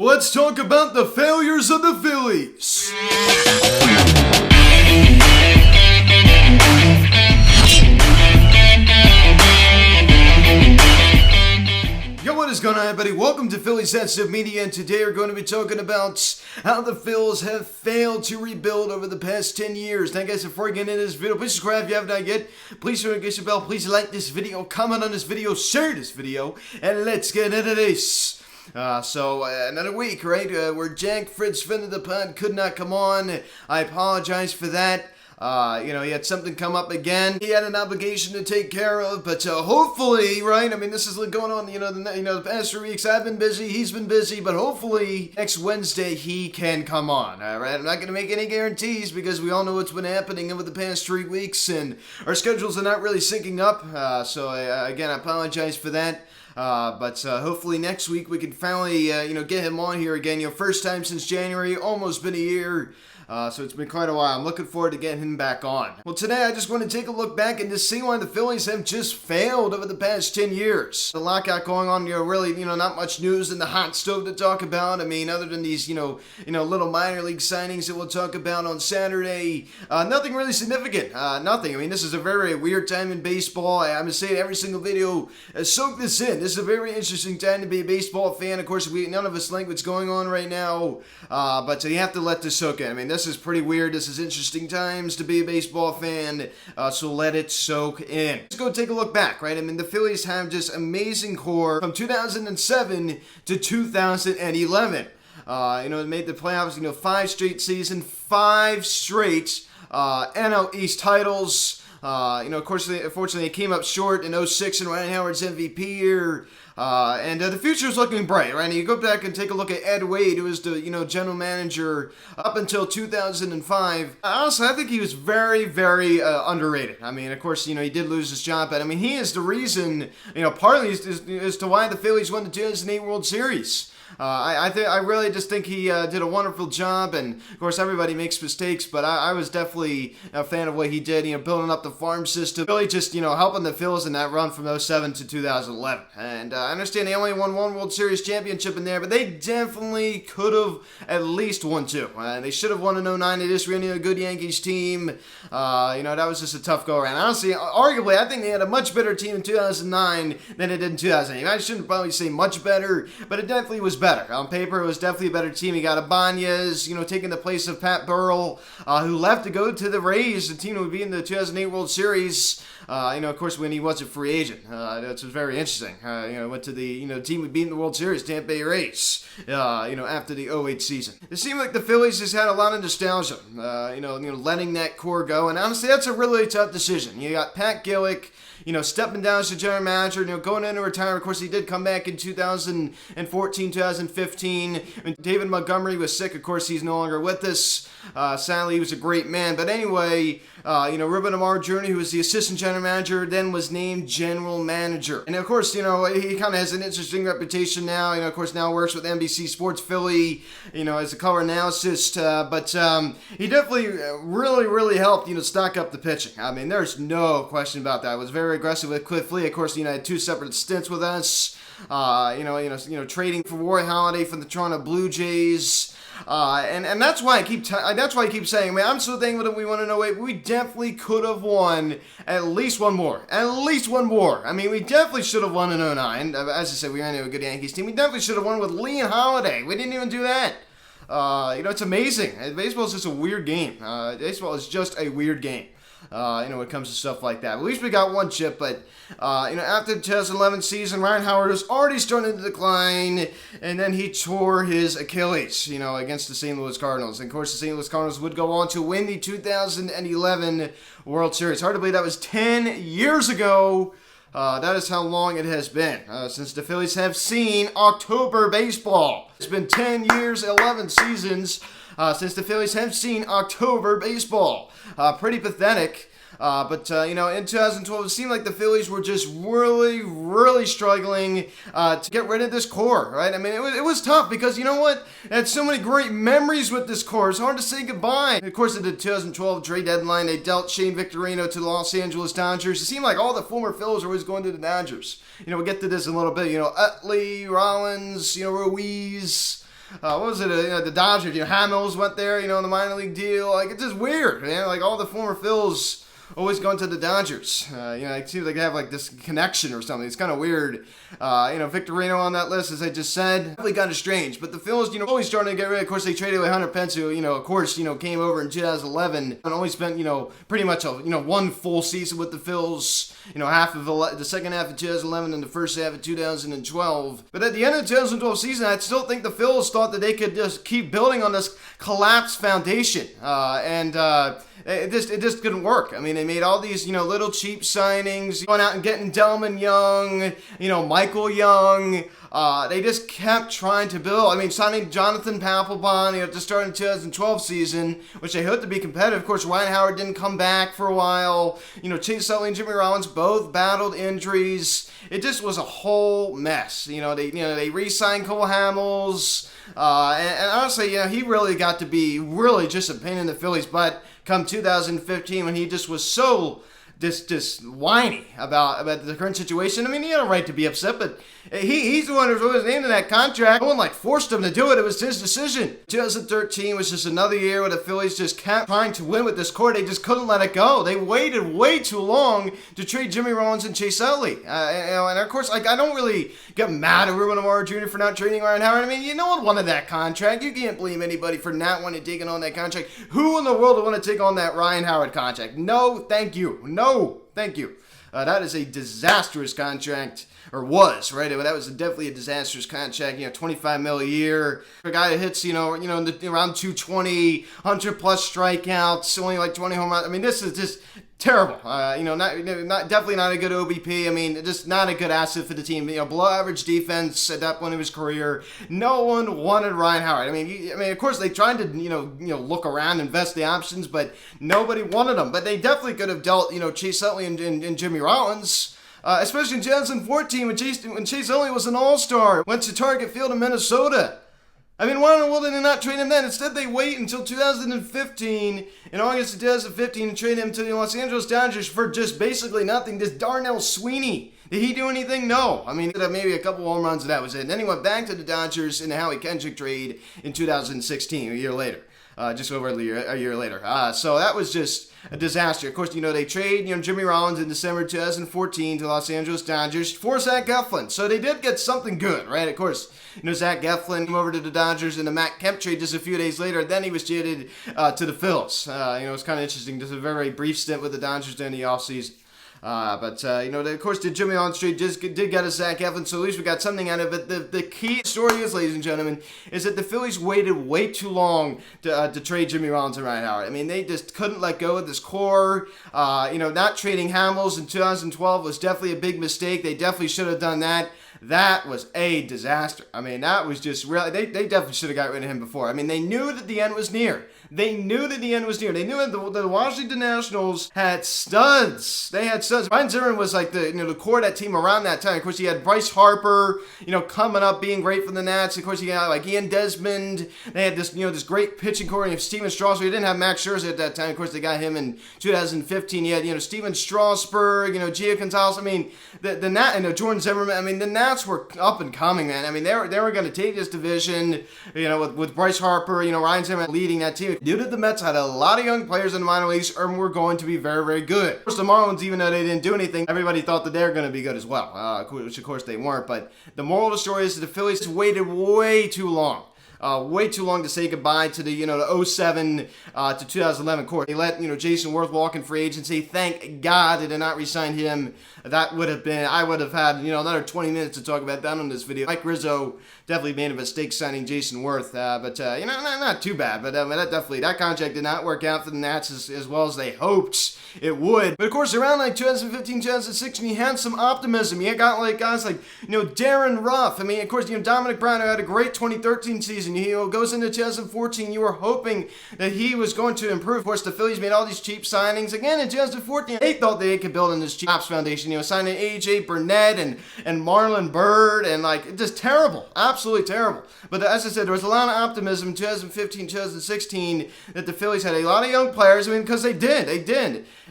let's talk about the failures of the Phillies. Yo, what is going on, everybody? Welcome to Philly Sensitive Media, and today we're going to be talking about how the Phils have failed to rebuild over the past 10 years. Now, guys, before I get into this video, please subscribe if you haven't done yet. Please hit the bell. Please like this video, comment on this video, share this video, and let's get into this. Another week, right, where Jack Fritz, friend of the pod, could not come on. I apologize for that. He had something come up again. He had an obligation to take care of, but hopefully, right? I mean, this is going on. The past 3 weeks I've been busy. He's been busy, but hopefully next Wednesday he can come on. All right, I'm not going to make any guarantees because we all know what's been happening over the past 3 weeks, and our schedules are not really syncing up. Again, I apologize for that. But hopefully next week we can finally, get him on here again. First time since January, almost been a year. So it's been quite a while. I'm looking forward to getting him back on. Well, today I just want to take a look back and just see why the Phillies have just failed over the past 10 years. The lockout going on, really, not much news in the hot stove to talk about. I mean, other than these, little minor league signings that we'll talk about on Saturday, nothing really significant. Nothing. I mean, this is a very weird time in baseball. I'm going to say it every single video. Soak this in. This is a very interesting time to be a baseball fan. Of course, none of us like what's going on right now, but you have to let this soak in. I mean, this is pretty weird. This is interesting times to be a baseball fan, so let it soak in. Let's go take a look back, right? I mean, the Phillies have just amazing core from 2007 to 2011. It made the playoffs, 5 straight seasons, 5 straight NL East titles. Of course, unfortunately, it came up short in 06 in Ryan Howard's MVP year. And the future is looking bright, right? And you go back and take a look at Ed Wade, who was the, general manager up until 2005. Honestly, I think he was very, very underrated. I mean, of course, he did lose his job, but I mean, he is the reason, partly as to why the Phillies won the 2008 World Series. I really just think he did a wonderful job, and of course everybody makes mistakes, but I was definitely a fan of what he did, building up the farm system, really just, helping the Phils in that run from 07 to 2011. And I understand they only won 1 World Series championship in there, but they definitely could have at least won 2. They should have won in 09. They just ran into a good Yankees team. That was just a tough go around. Honestly, arguably, I think they had a much better team in 2009 than it did in 2008. I shouldn't probably say much better, but it definitely was better. On paper, it was definitely a better team. You got Ibanez, taking the place of Pat Burrell, who left to go to the Rays, the team that would be in the 2008 World Series. Of course, when he was a free agent. That was very interesting. Went to the, team would be in the World Series, Tampa Bay Rays, after the 08 season. It seemed like the Phillies just had a lot of nostalgia, letting that core go. And honestly, that's a really tough decision. You got Pat Gillick, stepping down as the general manager, going into retirement. Of course, he did come back in 2014, 2015. When David Montgomery was sick, of course, he's no longer with us. Sadly, he was a great man. But anyway, Ruben Amaro Jr., who was the assistant general manager, then was named general manager. And of course, he kind of has an interesting reputation now. Of course, now works with NBC Sports Philly, as a color analyst. But he definitely really, really helped, stock up the pitching. I mean, there's no question about that. It was very aggressive with Cliff Lee. Of course, had 2 separate stints with us. Trading for Roy Halladay from the Toronto Blue Jays. And that's why I keep saying, man, I'm so thankful that we won in 08. We definitely could have won at least one more. At least one more. I mean, we definitely should have won in 09. As I said, we ran into a good Yankees team. We definitely should have won with Lee and Halladay. We didn't even do that. It's amazing. Baseball is just a weird game. Baseball is just a weird game. When it comes to stuff like that. At least we got 1 chip, but, after the 2011 season, Ryan Howard was already starting to decline, and then he tore his Achilles, against the St. Louis Cardinals. And, of course, the St. Louis Cardinals would go on to win the 2011 World Series. Hard to believe that was 10 years ago. That is how long it has been since the Phillies have seen October baseball. It's been 10 years, 11 seasons since the Phillies have seen October baseball. Pretty pathetic. But in 2012, it seemed like the Phillies were just really, really struggling to get rid of this core, right? I mean, it was tough because, you know what? They had so many great memories with this core. It's hard to say goodbye. Of course, at the 2012 trade deadline, they dealt Shane Victorino to the Los Angeles Dodgers. It seemed like all the former Phillies were always going to the Dodgers. We'll get to this in a little bit. Utley, Rollins, Ruiz. what was it? The Dodgers. Hamels went there. In the minor league deal. Like, it's just weird, man. Like, all the former Phils always going to the Dodgers. It seems like they have like this connection or something. It's kind of weird. Victorino on that list, as I just said, definitely kind of strange. But the Phils, always starting to get rid. Of course, they traded away Hunter Pence, who, of course, came over in 2011 and only spent, pretty much one full season with the Phils. Half of the second half of 2011 and the first half of 2012. But at the end of the 2012 season, I still think the Phils thought that they could just keep building on this collapsed foundation. It just couldn't work. I mean, they made all these, little cheap signings, going out and getting Delman Young, Michael Young. They just kept trying to build. I mean, signing Jonathan Papelbon, to start in the 2012 season, which they hoped to be competitive. Of course, Ryan Howard didn't come back for a while. Chase Utley and Jimmy Rollins both battled injuries. It just was a whole mess. They re-signed Cole Hamels. And honestly, he really got to be really just a pain in the Phillies' butt come 2015 when he just was so just whiny about the current situation. I mean, he had a right to be upset, but he's the one who was named in that contract. No one forced him to do it. It was his decision. 2013 was just another year where the Phillies just kept trying to win with this core. They just couldn't let it go. They waited way too long to trade Jimmy Rollins and Chase Utley. And of course, I don't really get mad at Ruben Amaro Jr. for not trading Ryan Howard. I mean, no one wanted that contract. You can't blame anybody for not wanting to take on that contract. Who in the world would want to take on that Ryan Howard contract? No, thank you. No, thank you. That is a disastrous contract, or was, right? That was definitely a disastrous contract. $25 million a year. A guy that hits, around 220, 100 plus strikeouts, only 20 home runs. I mean, this is just terrible. Definitely not a good OBP. I mean, just not a good asset for the team. Below average defense at that point of his career. No one wanted Ryan Howard. I mean, of course they tried to, look around, invest the options, but nobody wanted him. But they definitely could have dealt, Chase Utley and Jimmy Rollins. Especially in 2014 when Chase Utley was an all-star. Went to Target Field in Minnesota. I mean, why in the world did they not trade him then? Instead, they wait until 2015, in August of 2015, and trade him to the Los Angeles Dodgers for just basically nothing. This Darnell Sweeney. Did he do anything? No. I mean, maybe a couple home runs and that was it. And then he went back to the Dodgers in the Howie Kendrick trade in 2016, a year later. Just over a year later. So that was just a disaster. Of course, they trade, Jimmy Rollins in December 2014 to Los Angeles Dodgers for Zach Eflin. So they did get something good, right? Of course, Zach Eflin came over to the Dodgers in the Matt Kemp trade just a few days later. Then he was traded to the Phils. It's kind of interesting. Just a very brief stint with the Dodgers during the offseason. Of course, the Jimmy Rollins trade did get us Zach Eflin, so at least we got something out of it. The key story is, ladies and gentlemen, is that the Phillies waited way too long to trade Jimmy Rollins and Ryan Howard. I mean, they just couldn't let go of this core. Not trading Hamels in 2012 was definitely a big mistake. They definitely should have done that. That was a disaster. I mean, that was just really, they definitely should have got rid of him before. I mean, they knew that the end was near. They knew that the Washington Nationals had studs. They had studs. Ryan Zimmerman was like the core of that team around that time. Of course, he had Bryce Harper, coming up, being great for the Nats. Of course, he had Ian Desmond. They had this great pitching core of Steven Strasburg. They didn't have Max Scherzer at that time. Of course, they got him in 2015. He had, Steven Strasburg, Gio Gonzalez. I mean, the Nats, Jordan Zimmerman. I mean, the Nats were up and coming, man. I mean, they were going to take this division, with Bryce Harper, Ryan Zimmerman leading that team. Due to the Mets had a lot of young players in the minor leagues and were going to be very, very good. Of course, the Marlins, even though they didn't do anything, everybody thought that they were going to be good as well, which of course they weren't. But the moral of the story is that the Phillies waited way too long. Way too long to say goodbye to the 07 to 2011 core. They let Jason Worth walk in free agency. Thank God they did not re-sign him. That would have been, I would have had another 20 minutes to talk about that on this video. Mike Rizzo definitely made a mistake signing Jason Worth, but not too bad. But that contract did not work out for the Nats as well as they hoped it would. But of course, around 2015, 2016, you had some optimism. You got guys like Darren Ruff. I mean, of course, Dominic Brown, who had a great 2013 season. He goes into 2014. You were hoping that he was going to improve. Of course, the Phillies made all these cheap signings. Again, in 2014, they thought they could build on this cheap ops foundation. Signing AJ Burnett and Marlon Byrd and just terrible, absolutely terrible. But as I said, there was a lot of optimism in 2015, 2016 that the Phillies had a lot of young players. I mean, because they did,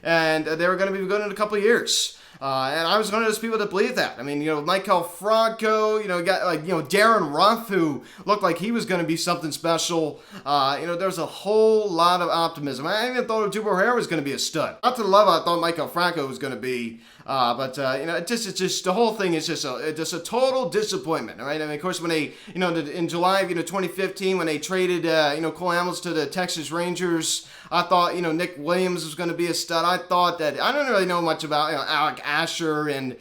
and they were going to be good in a couple of years. And I was one of those people that believe that. I mean, Michael Franco, got Darren Ruff, who looked like he was going to be something special. There's a whole lot of optimism. I even thought Duper Herrera was going to be a stud. Not to the level I thought Michael Franco was going to be. It's just the whole thing is just a total disappointment. All right. I mean, of course, when they, in July of 2015, when they traded, Cole Hamels to the Texas Rangers, I thought, Nick Williams was going to be a stud. I thought that I don't really know much about Alec Asher and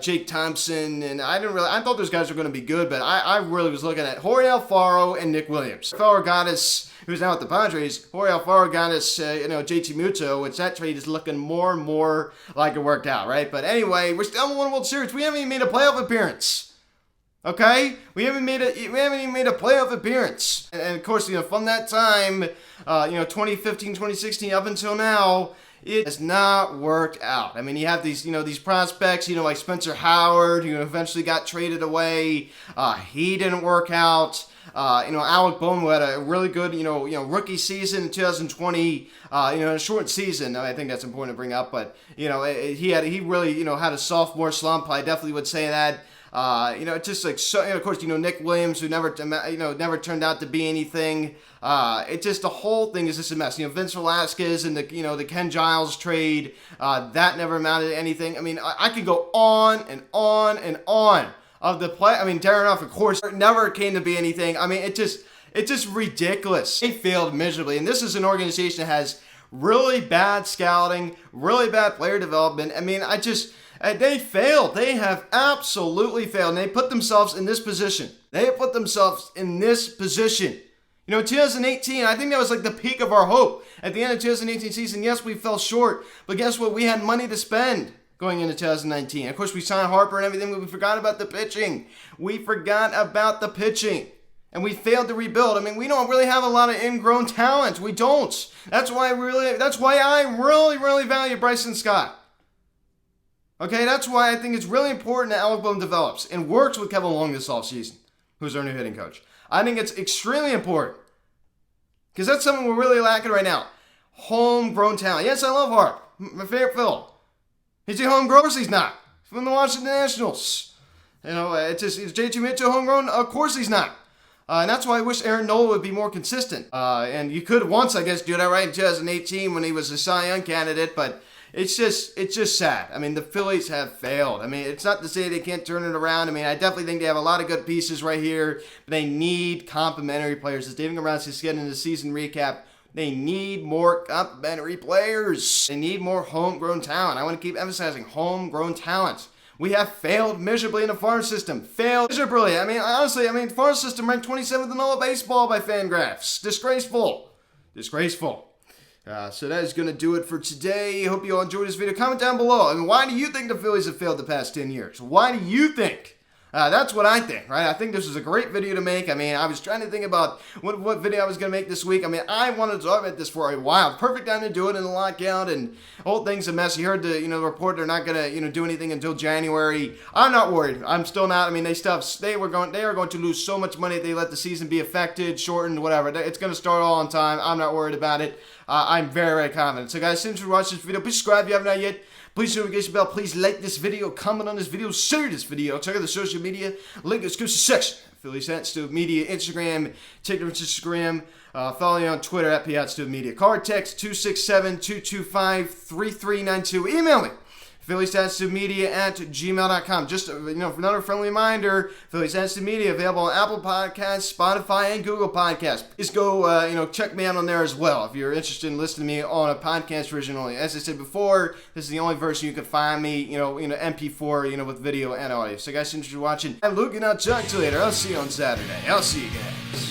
Jake Thompson, and I thought those guys were going to be good, but I really was looking at Jorge Alfaro and Nick Williams. Alfaro got us, who's now with the Padres. Jorge Alfaro got us, JT Muto, which that trade is looking more and more like it worked out, right? But anyway, we're still in one World Series. We haven't even made a playoff appearance. Okay, we haven't even made a playoff appearance, and of course, from that time, 2015, 2016, up until now, it has not worked out. I mean, you have these prospects, like Spencer Howard, who eventually got traded away. He didn't work out. Alec Bohm, who had a really good, rookie season in 2020, a short season. I think that's important to bring up, but he really, had a sophomore slump. I definitely would say that. Just like so. Of course, Nick Williams, who never turned out to be anything. The whole thing is just a mess. Vince Velasquez and the Ken Giles trade, that never amounted to anything. I mean, I could go on and on and on of the play. I mean, Darren Ruff, of course, never came to be anything. I mean, it's just ridiculous. They failed miserably, and this is an organization that has really bad scouting, really bad player development. I mean, they failed. They have absolutely failed. And they put themselves in this position. In 2018, I think that was like the peak of our hope. At the end of 2018 season, yes, we fell short. But guess what? We had money to spend going into 2019. Of course, we signed Harper and everything, but we forgot about the pitching. And we failed to rebuild. I mean, we don't really have a lot of ingrown talent. We don't. That's why I really value Bryson Scott. Okay, that's why I think it's really important that Alec Bohm develops and works with Kevin Long this offseason, who's our new hitting coach. I think it's extremely important because that's something we're really lacking right now. Homegrown talent. Yes, I love Harp. My favorite Phil. Is he homegrown? Of course he's not. He's from the Washington Nationals. Is JT Mitchell homegrown? Of course he's not. And that's why I wish Aaron Nola would be more consistent. And you could once, I guess, do that right in 2018 when he was a Cy Young candidate, but it's just sad. I mean, the Phillies have failed. I mean, it's not to say they can't turn it around. I mean, I definitely think they have a lot of good pieces right here, but they need complementary players. As David Gabrowski said in the season recap, they need more complementary players. They need more homegrown talent. I want to keep emphasizing homegrown talent. We have failed miserably in the farm system. Failed miserably. I mean, honestly, farm system ranked 27th in all of baseball by Fangraphs. Disgraceful. So that is going to do it for today. Hope you all enjoyed this video. Comment down below. I mean, why do you think the Phillies have failed the past 10 years? Why do you think? That's what I think, right? I think this was a great video to make. I mean, I was trying to think about what video I was going to make this week. I mean, I wanted to talk about this for a while. Perfect time to do it in the lockout, and the whole thing's a mess. You heard the report they're not going to do anything until January. I'm not worried. I'm still not. I mean, they are going to lose so much money if they let the season be affected, shortened, whatever. It's going to start all on time. I'm not worried about it. I'm very, very confident. So guys, since you watched this video, please subscribe if you haven't not yet. Please hit the notification bell. Please like this video, comment on this video, share this video. Check out the social media link in the description section. Phillies Studio Media, Instagram, TikTok, Instagram. Follow me on Twitter at @StudioMedia. Card text 267-225-3392. Email me. PhilliesStudioMedia@gmail.com. Just for another friendly reminder, Phillies Studio Media available on Apple Podcasts, Spotify, and Google Podcasts. Just go check me out on there as well if you're interested in listening to me on a podcast version only. As I said before, this is the only version you can find me, MP4, with video and audio. So guys, since you're watching, I'm Luke, and I'll talk to you later. I'll see you on Saturday. I'll see you guys.